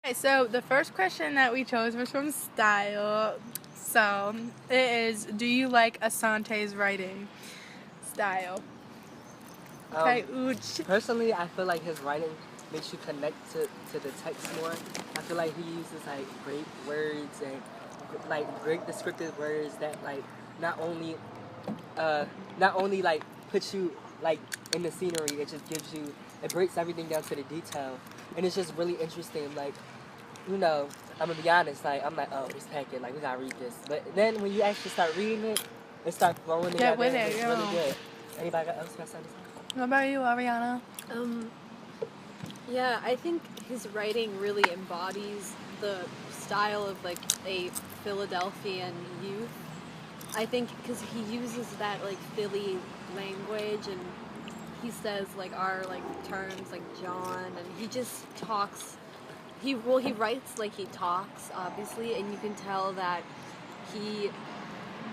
Okay, so the first question that we chose was from Style. So it is, do you like Asante's writing style? Okay, Ooch. Personally, I feel like his writing makes you connect to the text more. I feel like he uses like great words and like great descriptive words that like not only like puts you like in the scenery, it just gives you, it breaks everything down to the detail, and it's just really interesting. Like, you know, I'm gonna be honest, like I'm like, oh, this packet, like we gotta read this. But then when you actually start reading it, it starts flowing together. With and it, it's yeah. really good. Anybody else got something? What about you, Arianna? Yeah, I think his writing really embodies the style of like a Philadelphian youth. I think because he uses that like Philly language, and he says like our like terms like John, and he just talks. He writes like he talks, obviously, and you can tell that he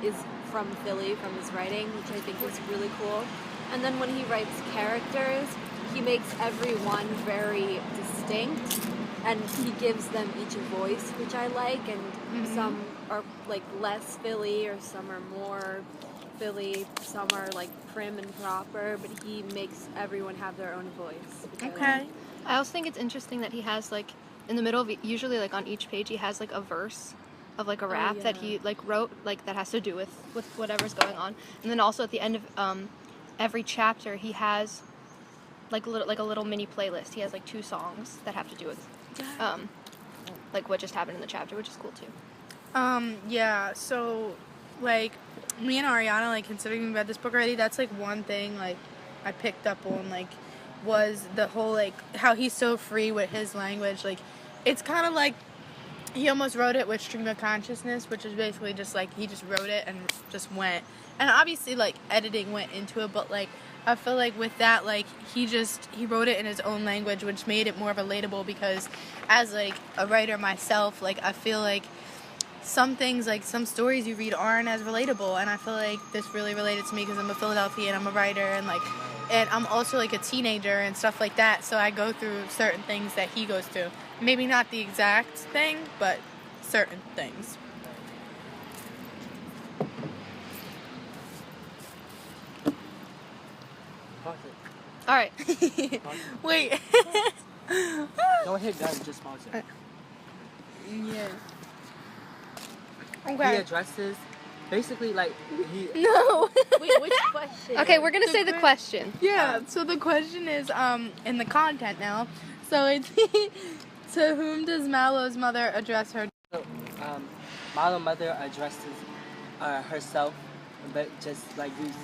is from Philly from his writing, which I think is really cool. And then when he writes characters, he makes everyone very distinct, and he gives them each a voice, which I like, and some are like less Philly, or some are more Philly, some are like prim and proper, but he makes everyone have their own voice. Okay. I also think it's interesting that he has like in the middle of usually like on each page he has like a verse of like a rap that he like wrote like that has to do with whatever's going on, and then also at the end of every chapter he has like a little mini playlist. He has like 2 songs that have to do with like what just happened in the chapter, which is cool too. Yeah, so like me and Arianna, like considering we read this book already, that's like one thing like I picked up on, like, was the whole like how he's so free with his language. Like, it's kind of like he almost wrote it with stream of consciousness, which is basically just like he just wrote it and just went, and obviously like editing went into it, but like I feel like with that, like he wrote it in his own language, which made it more relatable, because as like a writer myself, like I feel like some things, like some stories you read aren't as relatable, and I feel like this really related to me because I'm a Philadelphian, I'm a writer, and like, and I'm also like a teenager and stuff like that, so I go through certain things that he goes through. Maybe not the exact thing, but certain things. Pause it. All right. Wait. Don't hit done, just pause it. Yeah. He Okay. addresses, basically, like, he... No. Wait, which question? Okay, we're gonna say the question. Yeah, so the question is, in the content now, so it's, to whom does Mallow's mother address her? Mallow's mother addresses herself, but just, like, using,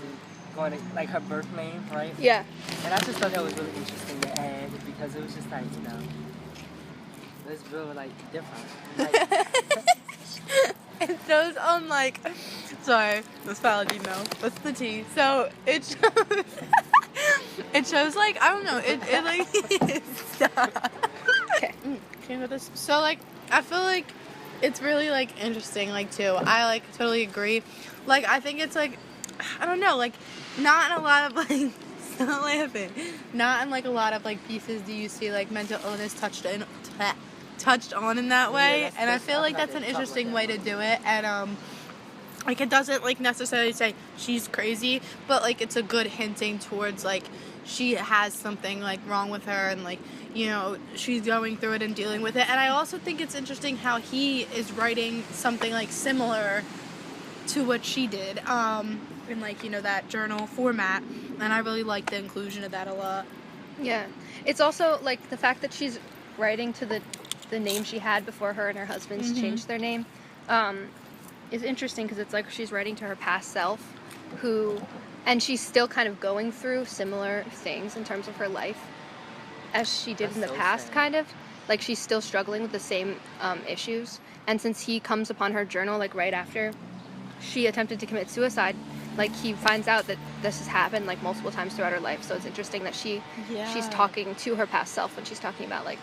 going to, like, her birth name, right? Yeah. And I just thought that was really interesting to add, because it was just, like, you know, it's real, like, different. Like, It shows on, like, sorry, the spelling email. What's the T? So it shows, it shows like, I don't know, it like, stop. Okay. Can you go this? So like, I feel like it's really like interesting, like too. I like totally agree. Like, I think it's like, I don't know, like, not in a lot of like, stop laughing. Not in like a lot of like pieces do you see like mental illness touched on in that way, yeah, and I feel like that's an interesting way to do it, and like it doesn't like necessarily say she's crazy, but like it's a good hinting towards like she has something like wrong with her, and like, you know, she's going through it and dealing with it. And I also think it's interesting how he is writing something like similar to what she did in like, you know, that journal format, and I really like the inclusion of that a lot. Yeah. It's also like the fact that she's writing to the name she had before her and her husband's changed their name is interesting, because it's like she's writing to her past self, and she's still kind of going through similar things in terms of her life as she did in the past, sad. kind of. Like, she's still struggling with the same issues, and since he comes upon her journal, like, right after she attempted to commit suicide, like, he finds out that this has happened, like, multiple times throughout her life, so it's interesting that she's talking to her past self when she's talking about, like,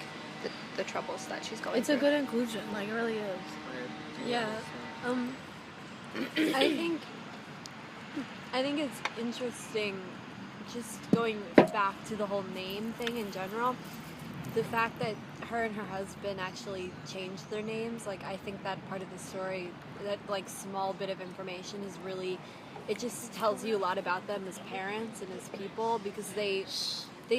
the troubles that she's going It's through. a good inclusion, like, it really is. Yeah. I think it's interesting, just going back to the whole name thing in general. the fact that her and her husband actually changed their names, like, I think that part of the story, that, like, small bit of information is really, it just tells you a lot about them as parents and as people, because they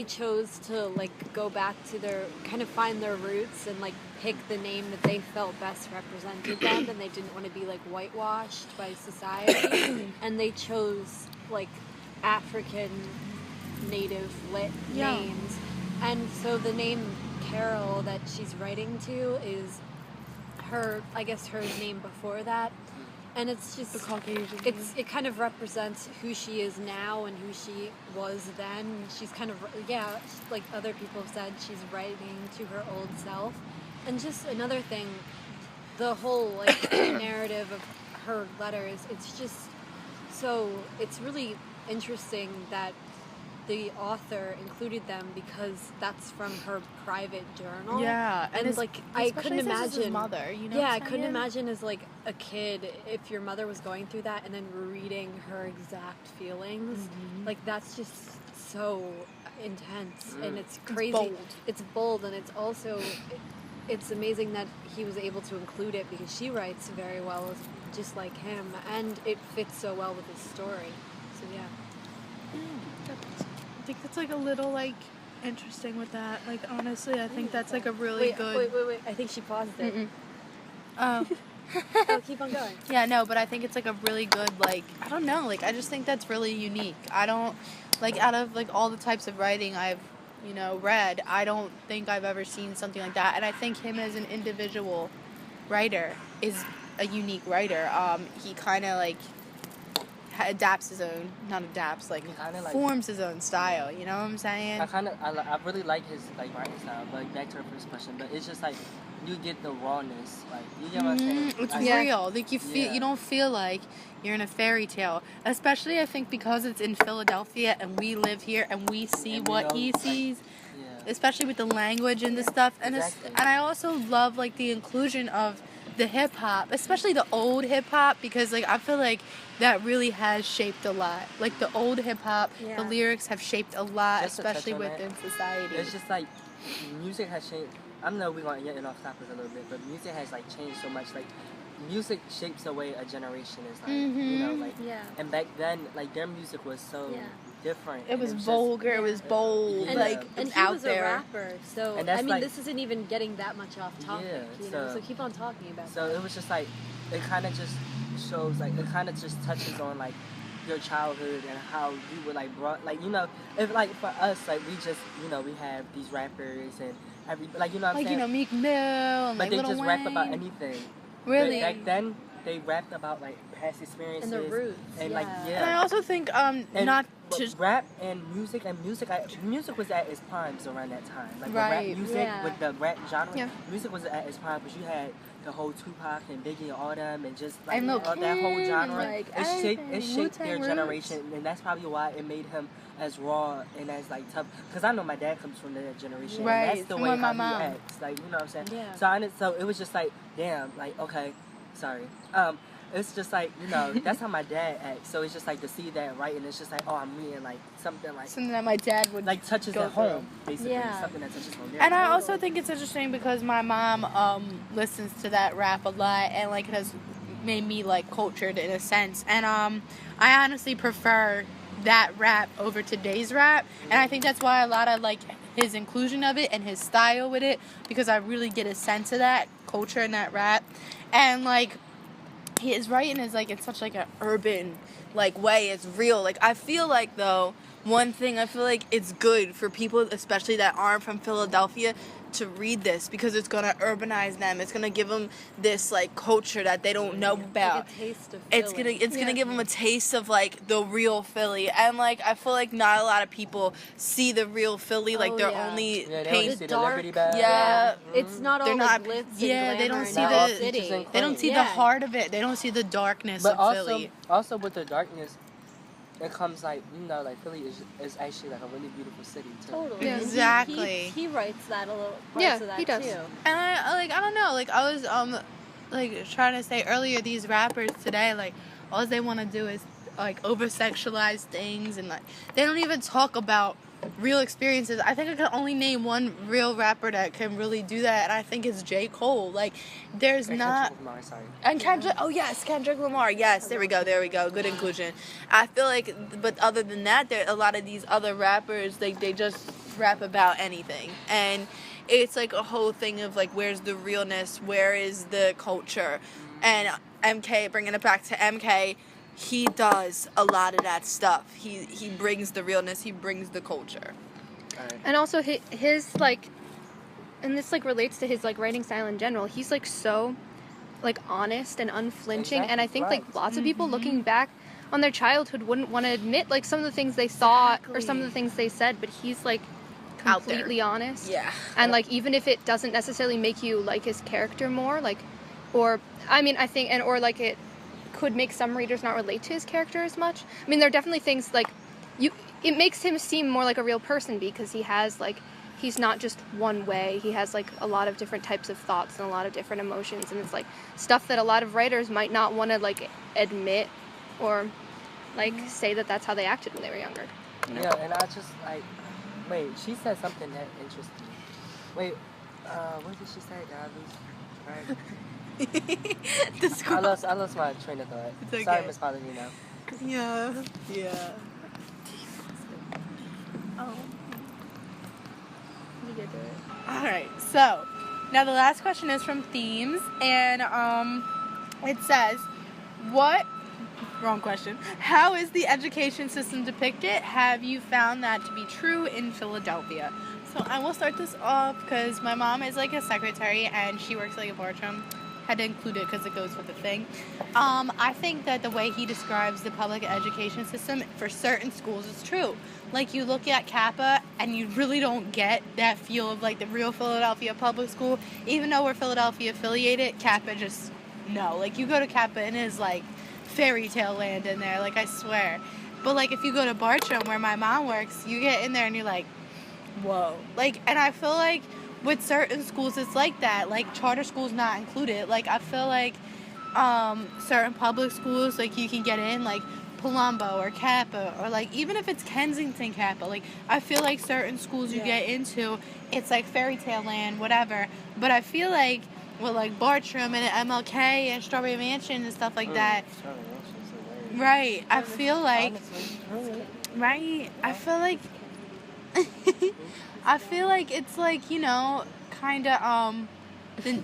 chose to, like, go back to their, kind of find their roots and, like, pick the name that they felt best represented them, and they didn't want to be, like, whitewashed by society, and they chose, like, African native lit names. And so the name Carol that she's writing to is her, I guess, her name before that. And it's just, The Caucasian. it kind of represents who she is now and who she was then. She's kind of, like other people have said, she's writing to her old self. And just another thing, the whole, like, narrative of her letters, it's just so, it's really interesting that the author included them because that's from her private journal. Yeah, and like I couldn't imagine his mother. You know, yeah, I couldn't imagine as like a kid if your mother was going through that and then reading her exact feelings. Mm-hmm. Like that's just so intense and it's crazy. bold. It's bold and it's also it's amazing that he was able to include it because she writes very well, just like him, and it fits so well with his story. So yeah. I think that's like a little like interesting with that. Like honestly, I think that's like a really Wait, good. wait. I think she paused it. Oh. Oh, keep on going. Yeah, no, but I think it's like a really good like I don't know, like I just think that's really unique. I don't like out of like all the types of writing I've read, I don't think I've ever seen something like that. And I think him as an individual writer is a unique writer. He kind of like adapts his own, not adapts, like forms his own style. You know what I'm saying? I really like his like writing style. But back to the first question, but it's just like you get the rawness, like you get what I'm saying. It's like, real. Like you feel, you don't feel like you're in a fairy tale. Especially I think because it's in Philadelphia and we live here and we see what he sees. Especially with the language and the stuff, and Exactly. And I also love like the inclusion of the hip hop, especially the old hip hop, because like I feel like that really has shaped a lot. Like the old hip hop, the lyrics have shaped a lot, Just to touch especially on within that, society. It's just like music has changed. I know we're going to get off topic a little bit, but music has like changed so much. Like music shapes the way a generation is like, you know, like. And back then, like their music was so different. It was vulgar. It was bold. And, like and he out was there. a rapper, so And I that's mean, like- this isn't even getting that much off topic. You know, so- so keep on talking about. So it was just like it kind of just shows like it kind of just touches on like your childhood and how you were like brought like if like for us like we just we have these rappers and every like what I'm Like saying. Meek Mill and But like they Lil just Wayne. rap about anything. Really? But back then they rapped about like past experiences And the roots, and like And I also think and not but just rap and music music was at its primes around that time. Like the Right. rap music with the rap genre, Yeah. music was at its prime because you had the whole Tupac and Biggie and all them and just like And Lil all that whole Kim, genre. like, it shaped everything. their Wu-Tang generation, and that's probably why it made him as raw and as like tough. Because I know my dad comes from that generation, Right, and that's the from way my how mom. he acts. Like what I'm saying. Yeah. So it was just like damn, like okay, sorry. It's just like that's how my dad acts. So it's just like to see that right, and it's just like I'm reading like something like something that my dad would like touches go at home, through. basically. Yeah. Something that touches home. And I also think it's interesting because my mom listens to that rap a lot and like has made me like cultured in a sense. And I honestly prefer that rap over today's rap. And I think that's why a lot of like his inclusion of it and his style with it, because I really get a sense of that culture in that rap. And like his writing is like in such like an urban like way. It's real. Like I feel like though one thing I feel like it's good for people especially that aren't from Philadelphia to read this because it's gonna urbanize them. It's gonna give them this like culture that they don't know about. Like a taste of It's gonna give them a taste of like the real Philly, and like I feel like not a lot of people see the real Philly. Like they're only they only paint. see the dark- Liberty Bell. Yeah. It's not They're all not- like glitz and yeah, they glamour don't in see New the- York It's City. just They don't see the heart of it. They don't see the darkness But of Philly. also with the darkness, it comes like like Philly is actually like a really beautiful city too. Totally. Yeah. And Exactly. He writes that a little. Yeah, Parts of that he does. Too. And I don't know, like I was like trying to say earlier, these rappers today, like all they want to do is like over sexualize things, and like they don't even talk about real experiences. I think I can only name one real rapper that can really do that, and I think it's J. Cole. Like, there's And not... Kendrick Lamar, sorry. And Kendrick, oh yes, Kendrick Lamar, yes, there we go, good inclusion. I feel like, but other than that, there a lot of these other rappers, they just rap about anything, and it's like a whole thing of like, where's the realness, where is the culture, and MK, bringing it back to MK, he does a lot of that stuff. He brings the realness, he brings the culture. Alright. And also his like, and this like relates to his like writing style in general. He's like so like honest and unflinching, and I think like lots of people looking back on their childhood wouldn't want to admit like some of the things they thought or some of the things they said, but he's like completely honest. Yeah. And like, even if it doesn't necessarily make you like his character more, like, or I mean, I think, and or like it could make some readers not relate to his character as much. I mean, there are definitely things like it makes him seem more like a real person, because he has like, he's not just one way. He has like a lot of different types of thoughts and a lot of different emotions, and it's like stuff that a lot of writers might not want to like admit or like say that that's how they acted when they were younger. You know? Yeah, and I just like, wait, she said something that interesting. Wait, what did she say? Right. I lost my train of thought. It's okay. Sorry, Miss Palladino. Yeah. Oh. You get to it. All right, so now the last question is from Themes, and it says, wrong question. How is the education system depicted? Have you found that to be true in Philadelphia? So I will start this off because my mom is like a secretary and she works like a boardroom. Had to include it because it goes with the thing. I think that the way he describes the public education system for certain schools is true. Like, you look at Kappa and you really don't get that feel of like the real Philadelphia public school. Even though we're Philadelphia affiliated, Kappa just, no. Like, you go to Kappa and it's like fairy tale land in there, like, I swear. But like, if you go to Bartram where my mom works, you get in there and you're like, whoa. Like, and I feel like with certain schools it's like that, like charter schools not included. Like, I feel like certain public schools, like, you can get in like Palumbo or Kappa, or like even if it's Kensington Kappa, like I feel like certain schools you get into, it's like fairy tale land, whatever. But I feel like with like Bartram and MLK and Strawberry Mansion and stuff like that, right, I feel like I feel like it's like, you know, kind of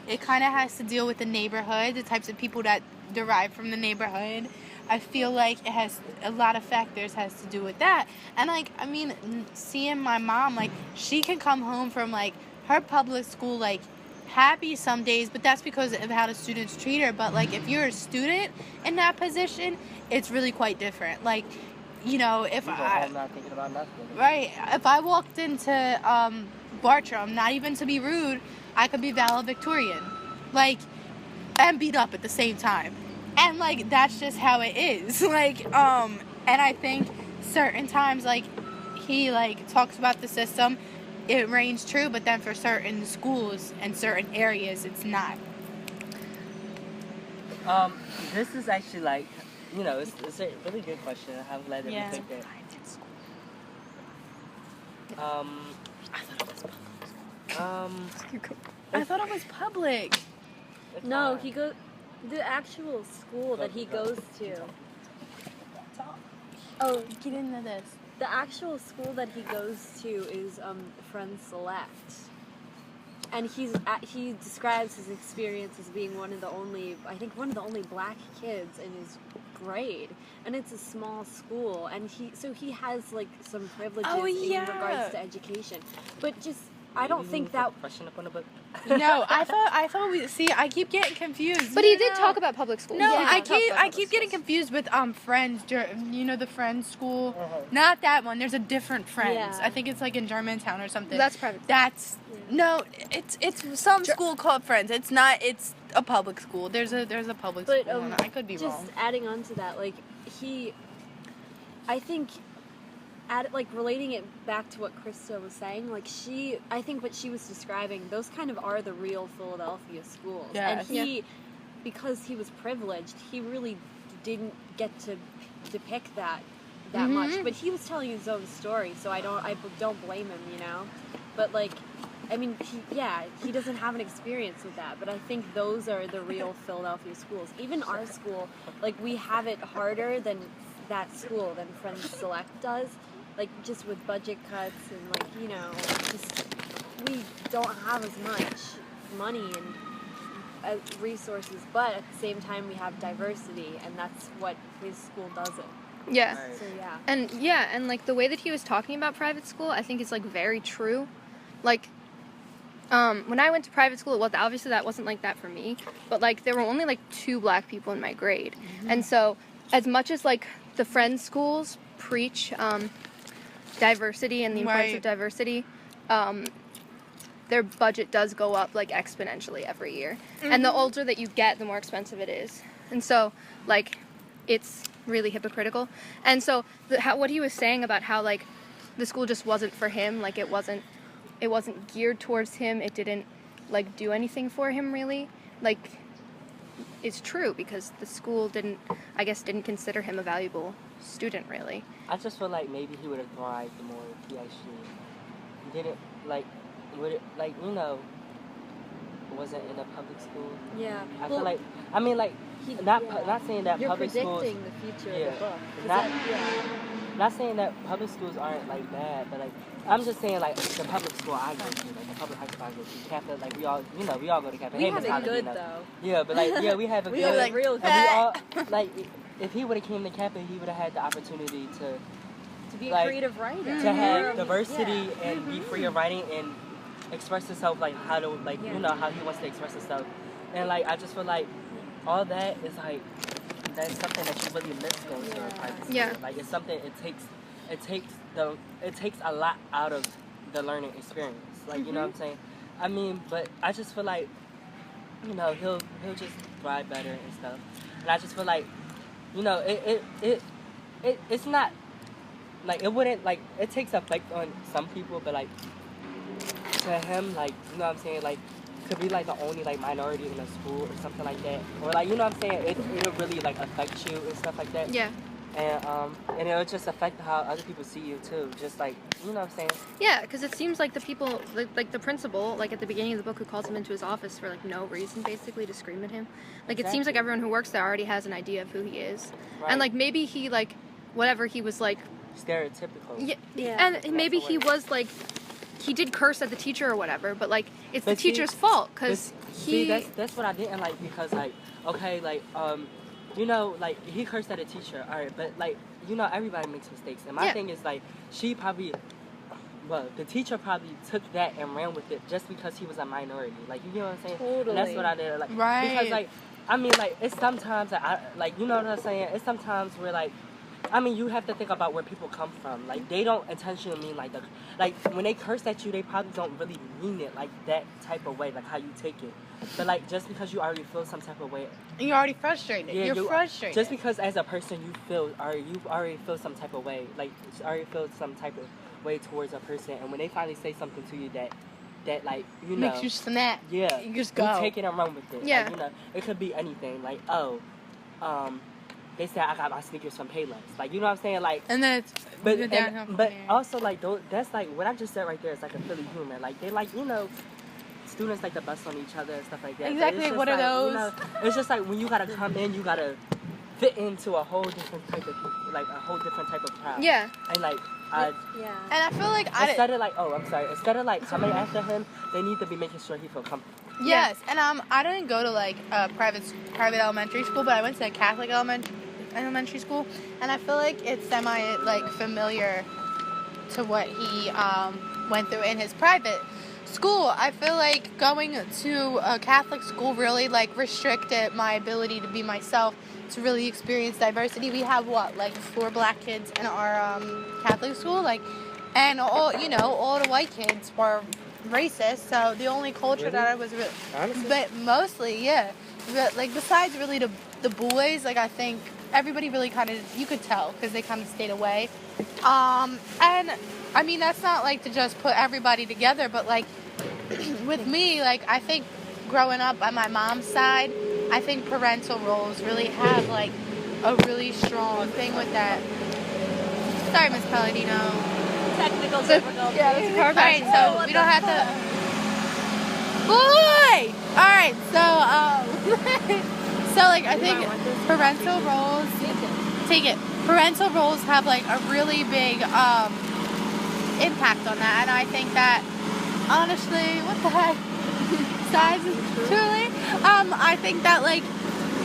it kind of has to deal with the neighborhood, the types of people that derive from the neighborhood. I feel like it has a lot of factors has to do with that. And like, I mean, seeing my mom, like, she can come home from like her public school like happy some days, but that's because of how the students treat her. But like, if you're a student in that position, it's really quite different. Like, you know, if I'm not thinking about nothing. Right, if I walked into Bartram, not even to be rude, I could be valedictorian, like, and beat up at the same time. And like, that's just how it is. Like, and I think certain times, like, he like talks about the system, it reigns true, but then for certain schools and certain areas, it's not. This is actually like, you know, it's a really good question. I'm glad that we picked it. I thought it was public. No, he goes. The actual school that he goes to. Oh, Get into this. the actual school that he goes to is Friends Select, and he describes his experience as being one of the only black kids in his grade, and it's a small school, and he has like some privileges in regards to education, but just. I don't think that. Freshen up on the book. No, I thought we see. I keep getting confused. But he did talk about public schools. No, Yeah. I keep getting confused with Friends. You know the Friends school? Not that one. There's a different Friends. Yeah. I think it's like in Germantown or something. That's private. No. It's some school called Friends. It's not. It's a public school. There's a public school. I could be wrong. Just adding on to that, like I think. Like relating it back to what Krista was saying, like I think what she was describing, those kind of are the real Philadelphia schools. Yes. And because he was privileged, he really didn't get to depict that that much. But he was telling his own story, so I don't blame him, you know. But like, I mean, he doesn't have an experience with that. But I think those are the real Philadelphia schools. Even our school, like, we have it harder than that school, than Friends Select does. Like, just with budget cuts and, like, you know, just we don't have as much money and resources, but at the same time we have diversity, and that's what his school doesn't. Yeah. Right. So And like the way that he was talking about private school, I think is like very true. Like, when I went to private school, well, obviously that wasn't like that for me, but like there were only like 2 black people in my grade, and so as much as like the Friends schools preach diversity and the importance of diversity, their budget does go up like exponentially every year. And the older that you get, the more expensive it is. And so like it's really hypocritical. And so what he was saying about how like the school just wasn't for him, like it wasn't geared towards him, it didn't like do anything for him really, like it's true, because the school didn't consider him a valuable student really. I just feel like maybe he would have thrived more if he actually didn't wasn't in a public school. yeah. I feel like, I mean, like, not saying that You're public schools. predicting the future of the book. Not saying that public schools aren't like bad, but like I'm just saying like the public school I go to, like the public high school I go to, Catholic, like we all go to Catholic. We have it good though. Yeah, but like we have a We good. have it real good. And we all like if he would have came to Catholic, he would have had the opportunity To be a like, creative writer. to have diversity and be free of writing and express himself like how to how he wants to express himself, and like I just feel like all that is like that's something that you really miss going to a private school. Yeah. Like it's something it takes a lot out of the learning experience. Like you know what I'm saying? I mean, but I just feel like he'll just thrive better and stuff. And I just feel like it's not like it wouldn't like it takes effect on some people, but like to him, like you know what I'm saying, like could be like the only like minority in a school or something like that, or like you know what I'm saying, it'll really like affect you and stuff like that. Yeah. And it'll just affect how other people see you too, just like you know what I'm saying. Yeah, because it seems like the people, like the principal, like at the beginning of the book, who calls him into his office for like no reason, basically to scream at him. Like it seems like everyone who works there already has an idea of who he is, Right. and like maybe he like whatever he was like. Stereotypical. Yeah. And maybe he was like, he did curse at the teacher or whatever, but like it's the teacher's fault because he. See, that's what I didn't like, because like okay, like like he cursed at a teacher, all right, but like everybody makes mistakes, and my thing is like the teacher probably took that and ran with it just because he was a minority, like you know what I'm saying? Totally. And that's what I did, like because like I mean like it's sometimes that I like you know what I'm saying? It's sometimes where like. I mean, you have to think about where people come from. Like, they don't intentionally mean, like, when they curse at you, they probably don't really mean it, like, that type of way, like, how you take it. But, like, just because you already feel some type of way. And you're already frustrated. Yeah, you're frustrated. Just because as a person you already feel some type of way. Like, you already feel some type of way towards a person. And when they finally say something to you that like, makes you snap. Yeah. You just go. You take it and run with it. Yeah. Like, it could be anything. Like, they said I got my sneakers from Payless. Like, you know what I'm saying? Like, And then it's but also like that's like what I just said right there is like a Philly humor. Like they like students like to bust on each other and stuff like that. Exactly. What are those? It's just like when you gotta come in, you gotta fit into a whole different type of crowd. Yeah. And like And I feel like instead of like coming after him, they need to be making sure he feel comfortable. Yes, and I didn't go to like a private elementary school, but I went to a Catholic elementary school, and I feel like it's semi like familiar to what he went through in his private school. I feel like going to a Catholic school really like restricted my ability to be myself, to really experience diversity. We have like 4 black kids in our Catholic school, like, and all the white kids were racist, so the only culture that I was really, honestly, but mostly, yeah, but like besides really the boys, like I think everybody really kind of, you could tell because they kind of stayed away, and I mean that's not like to just put everybody together, but like with me, like I think growing up on my mom's side, I think parental roles really have like a really strong thing with that. Sorry, Miss Palladino. Technical difficulty. Yeah, that's a car Alright, crash. so we don't have to. Boy! Alright, so, so, like, I think parental roles. Take it. Parental roles have, like, a really big, impact on that. And I think that, honestly, what the heck? Size is truly. I think that, like,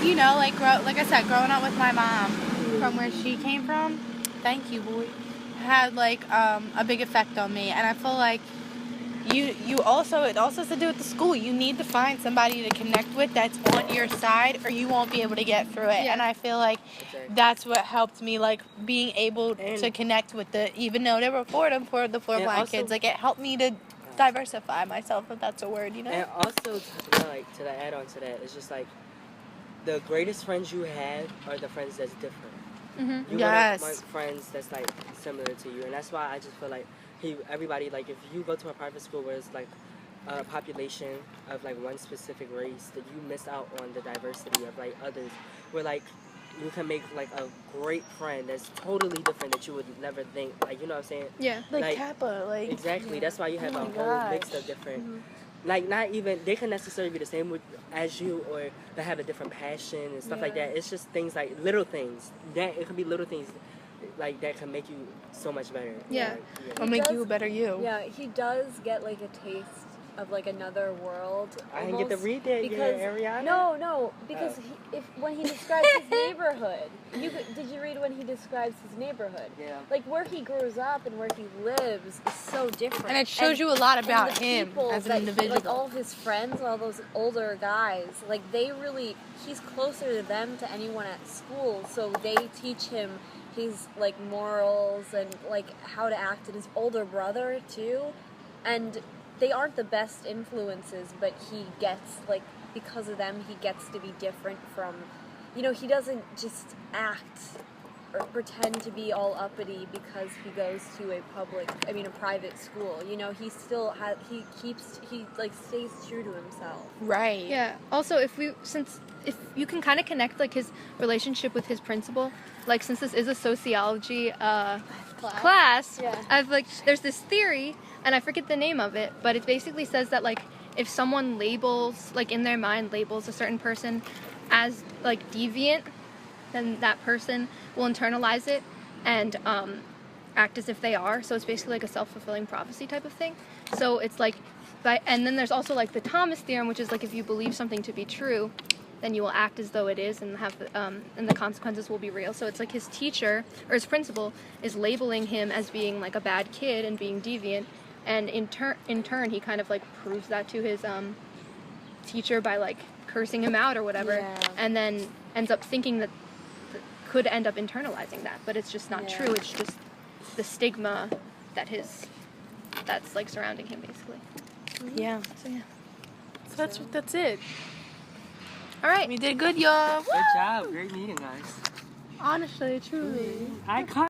you know, like I said, growing up with my mom from where she came from, thank you, boy, had like a big effect on me. And I feel like it also has to do with the school. You need to find somebody to connect with that's on your side, or you won't be able to get through it. Yeah. And I feel like that's what helped me, like being able to connect with even though there were four of them, the four blind also- kids, like it helped me to diversify myself, if that's a word, you know. And also, to add on to that, it's just like the greatest friends you have are the friends that's different. Mm-hmm. You Yes. want friends that's like similar to you, and that's why I just feel like everybody, like if you go to a private school where it's like a population of like one specific race, that you miss out on the diversity of like others. Where like you can make like a great friend that's totally different that you would never think. Like, you know what I'm saying? Yeah. Like Kappa, like Exactly. That's why you have Oh a my whole mix gosh. of different. Like, not even they can necessarily be the same as you, or they have a different passion and stuff like that. It's just things like little things that it could be little things like that can make you so much better. Yeah. or make you a better you. Yeah, he does get like a taste of like another world. I didn't get to read that because yet, Arianna. no, because when he describes his neighborhood, did you read when he describes his neighborhood? Yeah. Like where he grows up and where he lives is so different. And it shows you a lot and about the him people as an that individual. Like all his friends, all those older guys, like he's closer to them to anyone at school, so they teach him his like morals and like how to act, and his older brother too, and they aren't the best influences, but he gets, like, because of them, he gets to be different from, you know, he doesn't just act or pretend to be all uppity because he goes to a private school. You know, he still he stays true to himself. Right. Yeah. Also, if you can kind of connect like his relationship with his principal, like since this is a sociology class, Yeah. I've like there's this theory, and I forget the name of it, but it basically says that like if someone labels like in their mind labels a certain person as like deviant, then that person will internalize it and act as if they are. So it's basically like a self-fulfilling prophecy type of thing. So it's like, and then there's also like the Thomas theorem, which is like if you believe something to be true, then you will act as though it is and have and the consequences will be real. So it's like his teacher or his principal is labeling him as being like a bad kid and being deviant, and in turn he kind of like proves that to his teacher by like cursing him out or whatever, and then ends up thinking that could end up internalizing that, but it's just not true. It's just the stigma that's like surrounding him basically. Yeah. So yeah. So that's it. All right. We did good, y'all. Good job. Great meeting, guys. Honestly, truly. I caught